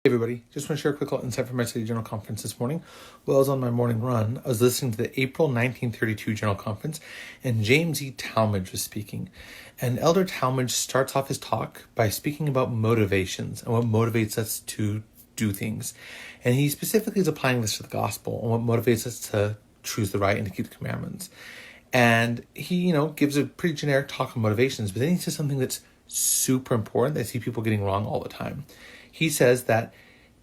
Hey everybody, just want to share a quick little insight from my City General Conference this morning. While I was on my morning run, I was listening to the April 1932 General Conference, and James E. Talmage was speaking. And Elder Talmage starts off his talk by speaking about motivations and what motivates us to do things. And he specifically is applying this to the gospel and what motivates us to choose the right and to keep the commandments. And he, gives a pretty generic talk on motivations, but then he says something that's super important that I see people getting wrong all the time. He says that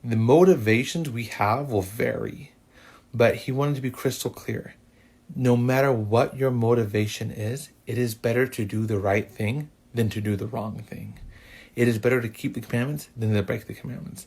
the motivations we have will vary, but he wanted to be crystal clear. No matter what your motivation is, it is better to do the right thing than to do the wrong thing. It is better to keep the commandments than to break the commandments.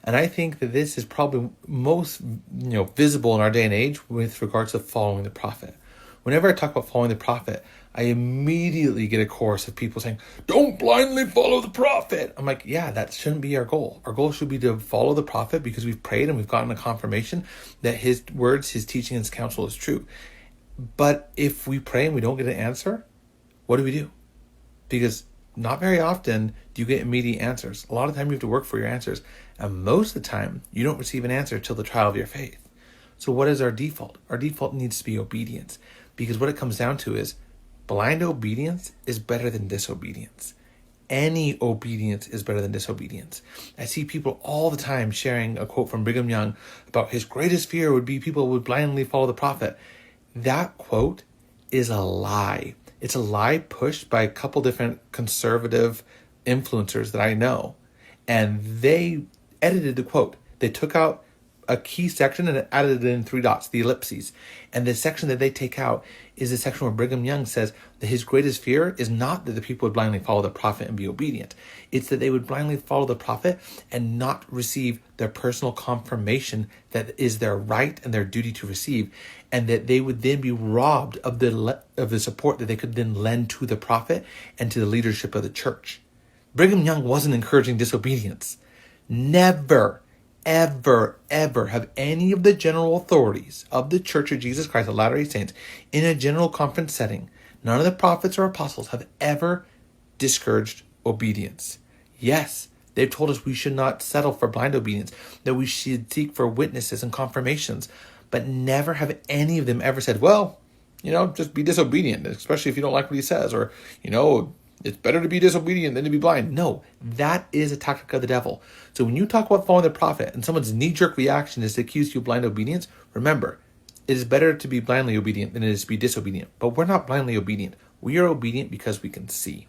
And I think that this is probably most, visible in our day and age with regards to following the prophet. Whenever I talk about following the prophet, I immediately get a chorus of people saying, don't blindly follow the prophet. I'm like, yeah, that shouldn't be our goal. Our goal should be to follow the prophet because we've prayed and we've gotten a confirmation that his words, his teaching, and his counsel is true. But if we pray and we don't get an answer, what do? Because not very often do you get immediate answers. A lot of the time you have to work for your answers. And most of the time, you don't receive an answer till the trial of your faith. So what is our default? Our default needs to be obedience. Because what it comes down to is blind obedience is better than disobedience. Any obedience is better than disobedience. I see people all the time sharing a quote from Brigham Young about his greatest fear would be people would blindly follow the prophet. That quote is a lie. It's a lie pushed by a couple different conservative influencers that I know. And they edited the quote. They took out a key section and added it in 3 dots, the ellipses. And the section that they take out is the section where Brigham Young says that his greatest fear is not that the people would blindly follow the prophet and be obedient. It's that they would blindly follow the prophet and not receive their personal confirmation that is their right and their duty to receive, and that they would then be robbed of the support that they could then lend to the prophet and to the leadership of the church. Brigham Young wasn't encouraging disobedience. Never ever have any of the general authorities of the Church of Jesus Christ of Latter-day Saints in a general conference setting, none of the prophets or apostles have ever discouraged obedience. Yes, they've told us we should not settle for blind obedience, that we should seek for witnesses and confirmations, but never have any of them ever said, well, just be disobedient, especially if you don't like what he says, or, it's better to be disobedient than to be blind. No, that is a tactic of the devil. So when you talk about following the prophet and someone's knee-jerk reaction is to accuse you of blind obedience, remember, it is better to be blindly obedient than it is to be disobedient. But we're not blindly obedient. We are obedient because we can see.